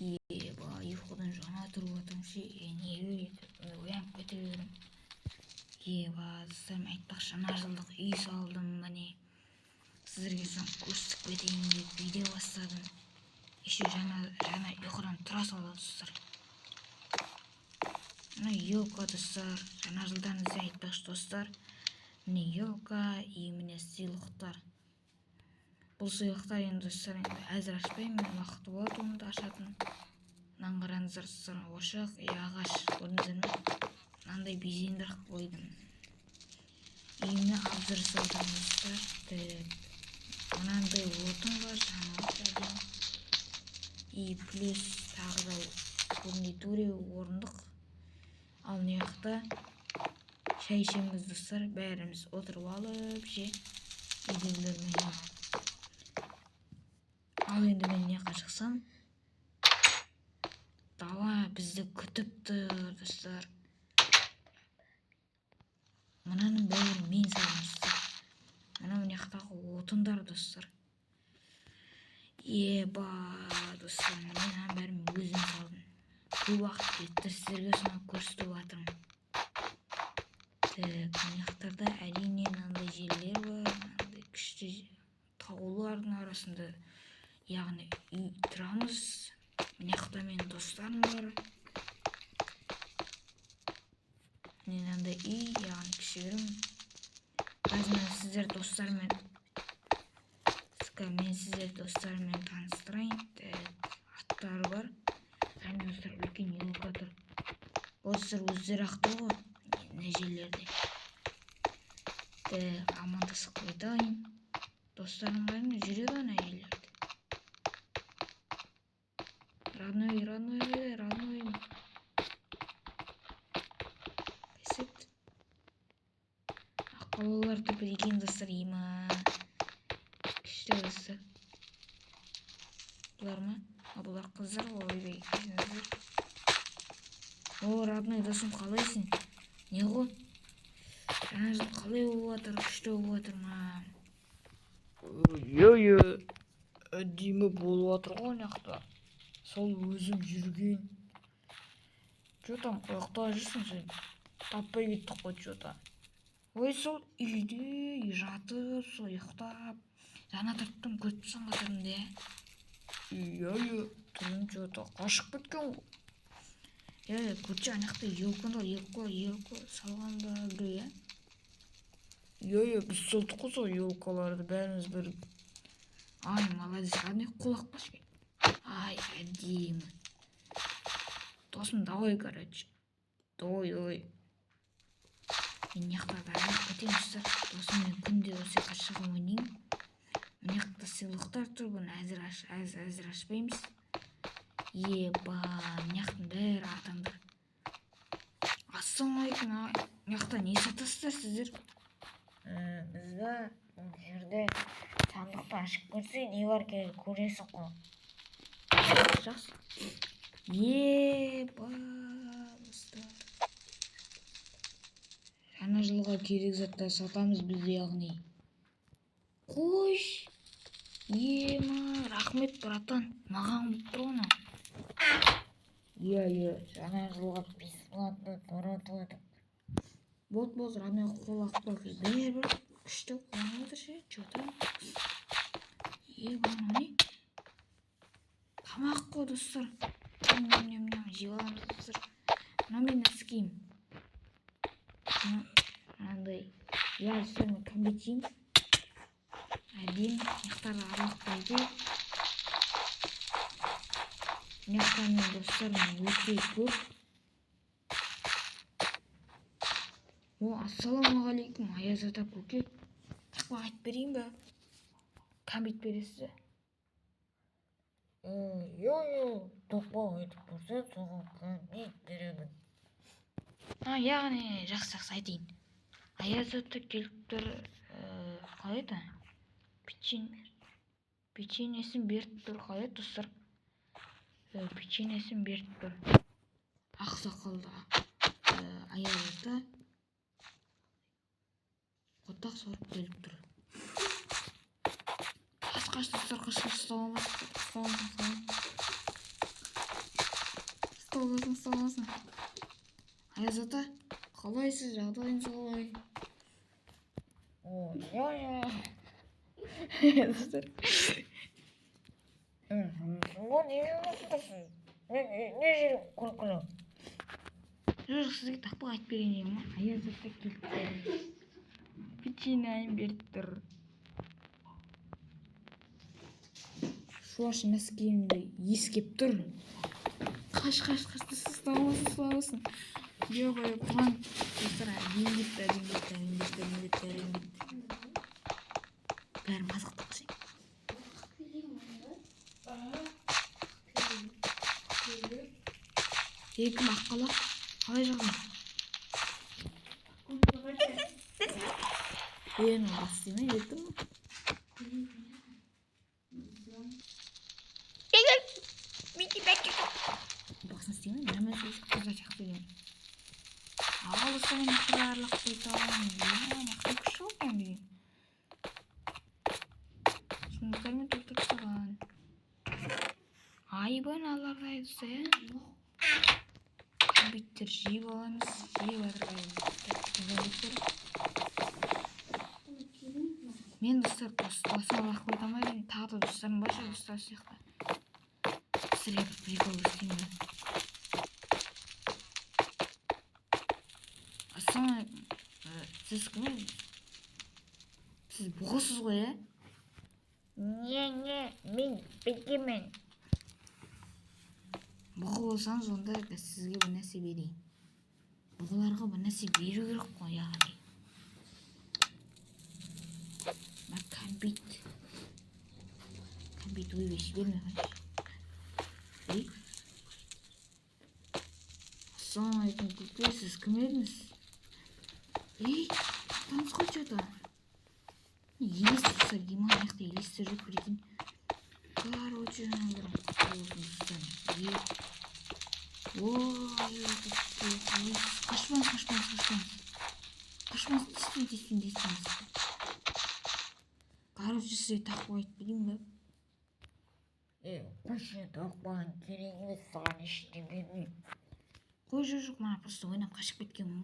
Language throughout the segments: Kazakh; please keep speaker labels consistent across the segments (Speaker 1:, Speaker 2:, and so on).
Speaker 1: Uyqudan жаңа тұрып жатырмын ше, неге оянып кете бердім. Достарым, айтпақшы, жаңа жылдық үй салдым, міне. Сіздерге көрсетіп кетейін деп видео бастадым. Еще жаңа ұйқыдан тұра салды достар. Мына елка достар, жаңа жылдарыңызды айтпақшы достар. Міне елка и міне сыйлықтар. Бұл сыйлықтар енді достар, әзір ашпаймын, уақыты болады оны да ашатын. Мынаны қараңыздар достар, ошақ и ағаш, көрдіңіздер ме? Мынандай безендір қойдым. Үйіме абзар салдым достар. Мынандай отын бар, жаңа и плюс тағы да фурнитуре орындық. Ал мына жақта шай ішеміз достар, бәріміз отырып алып ше, үйдегілермен. Ал енді мен мына жаққа шықсам, дала бізді күтіп тұр достар. Мынаның бәрін мен салдым достар. Мына жақтағы отындар достар. Достар, мынаның бәрін өзім салдым. Көп уақыт кетті, сіздерге соны көрсетіп жатырмын. Мына жақтарда әрине мынандай жерлер бар, мынандай күшті таулардың арасында, яғни үй тұрамыз. Мына жақта менің достарым бар. Мынандай үй, яғни кішігірім. Қазір сіздер достармен таныстырайын. Аттары бар. Әне достар, үлкен елка тұр. Достар өздері ақты ғой, мына жерлерде. Амандасып қайтайын. Достарым қайда жүреді ана жерлерде. Родной. Қайсет. Аққалалар түпі екен достар, ема. Күшті достар. Бұлар ма? Бұлар қыздар ғой, родной досым, қалайсың? Не ғой? Жаңа жыл қалай болып жатыр, күшті болып жатыр ма? Әдемі болып жатыр ғой мына жақта. Сол өзім жүрген. Там ұйықта жүрсің сен? Таппай кеттік қой что-то. Ой, сол үйде жатып, сол ұйықтап. Жаңа тұрттым, көріпсің қатырымды, тұрым что-то қашып кеткен ғой. Көрші анақта елка салғанда біреу, біз солдық қой сол елкаларды бәріміз бір. Ай, молодец, ғадың құлақ башке. Ай, әдемі. Досым, давай, короче. Ой. Мен яқтарды ағып кетемін достар. Досым, мен күнде осы қашығым ойнеймін. Мен яқта сыйлықтар тұр, бұны әзір ашпаймыз. Мен яқтың бәрі атандар. Ассалаумағалейкум, мен яқта не сатасыздар сіздер? Біз ба, бұл жерде сандықты ашып көрсе, не бар керек көресің ғой. Жақсы. Достар. Жаңа жылға керек заттар сатамыз бізде, яғни. Қойш. Рахмет, братан. Маған бұттыр оны. Жаңа жылға бесплатно торатып отыр. Болды, родной қолақ бар. Бәрі күшті қолақ отыр ше, что-то. Не? Тамақ қой достар. Жеп аламыз достар. Мына мен әскейім. Мынандай. Достар, мен кәмбет жеймін. Әдем, яқтарды аралықпайды. Яқтармен достарым өте көп. Ассалаумағалейкум, Аяз ата көке. Тақпа айтып берейін ба? Кәмбет бересіз. Тақпа айтып көрсе, соған кәмбет беремін. Яғни, жақсы айтайын. Аяз ата келіп тұр, қалай да? Печенесін беріп тұр, қалай достар? Печенесін беріп тұр. Ақсақалды Аяз ата қотақ сорып келіп тұр. Қаш достар, қаш ұстауымыз. сау болсын. Аяз ата, қалайсыз, жағдайыңыз қалай? Достар. Жоқ, сізге тақпақ айтып берейін деймін ғой. Аяз ата келіп тұр. Печенье беріп тұр. Шуаш носкиімді иіскеп тұр. Қаш, сау болсын. Ё-моё, план. Достар, әрең кетті. Бәрін мазақтап қойсайын. Кім аққала? Қалай жағдайың? Мен бас демей жеттім ме? Басын істеймін, нәмәз өшіп қыза жақты деймін. Алыса мен қырарлық қойтауын. Мақтай күші болған деген. Сұмдықтармен тоқтап саған. Айбын алардай дұса, е? Компьютер жиіп аламыз, жиіп атырғайын. Мен достар, достасыма лақ қойта алмайын. Тағы да достарым бар шығар, достар сияқты. Сізге бір прикол істеймін бе? Ассалаумағалейкум. Сіз кім едіңіз? Сіз бұғысыз ғой, е?
Speaker 2: Не, мен бекемен.
Speaker 1: Бұғы болсаңыз, онда сізге бір нәрсе берейін. Бұғыларға бір нәрсе беру керек қой, яғни. Компьют ойбеш берме қанша. Ей? Ассалаумағалейкум, көке, сіз кім едіңіз? Ей, таныс қой что-то. Елес достар, деймін, аяқта елестер жоқ прикинь. Короче, қашпаңыз, тиіспеңіз. Короче, сізге тақпақ айтып берейін бе?
Speaker 2: Қойшы тақпаған керек емес, саған ештеңе бермеймін.
Speaker 1: Қой, жоқ, мана просто ойнап қашып кеткенмін.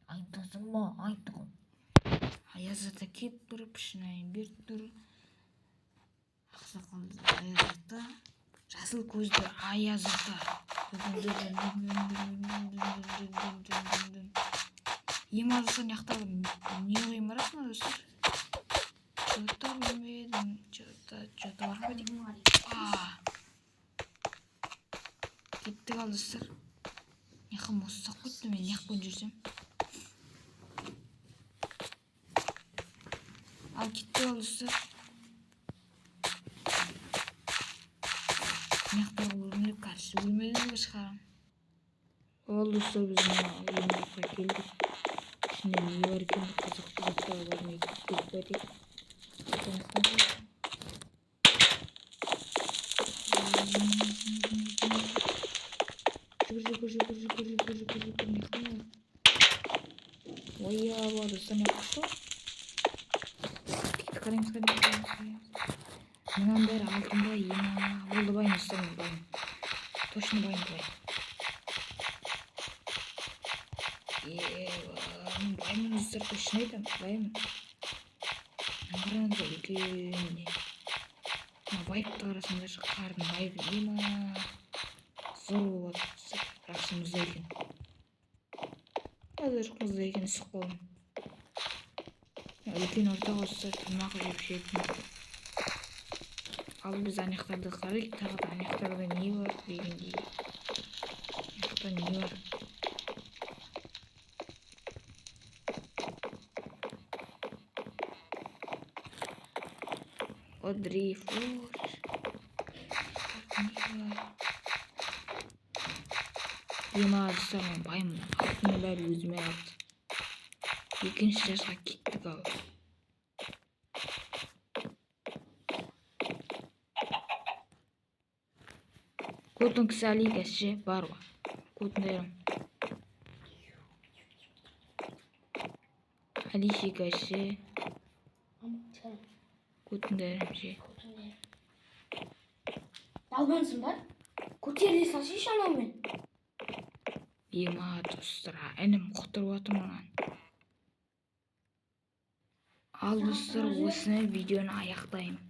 Speaker 2: Айтасың ба, айтығым.
Speaker 1: Аяз ата келіп тұр, пішінайын беріп тұр. Ақсақалды Аяз ата, жасыл көзді Аяз ата. Ема достар, яқта не ғимарат ма достар? Что-то білмедім, что-то бар ма деймін. Кеттік ал достар. Яқым осы қойтты, мен яқпен жүрсем. Ал кеттік ал достар. Яқтарға өрмелеп, қарсы өрмелеп шығарам. Ол достар, біз өрмелепқа келдік. Ішінде не бар екен, қызықтарға бармай келіп бәдек. Жүгір. Ойя, достар, не қышы? Қараймыз. Мұнан бәрі алтын бай, ема. Олды байын, достар, байын. Точно байын. Баймын, достар, точно айтам, баймын. Қараңыз, үлкен. Байыпты қарасыңдар, қарын байып, ема. Зор болады, достар, рақсы мұзда екен. Әзір мұзда екен, үсік қолым. Үлкен орта қостар, тұрмақ жеп жетін. Ал біз анаяқтарды қарайық, тағы да анаяқтарда не бар дегендей. Анаяқта не бар? Одри, фур. Ема достарым, байым, алтыны бәрі өзіме алды. Екінші жасқа кеттік ал. Көтін кісі әлейк әсше бар ба? Көтін дайрым. Әлейшек әсше. Көтін дайрым ше.
Speaker 2: Далбансың ба?
Speaker 3: Көтеріле салсайшы анаумен.
Speaker 1: Ема достар, інім құтырып отыр мұнан. Ал достар, осыны видеоны аяқтаймын.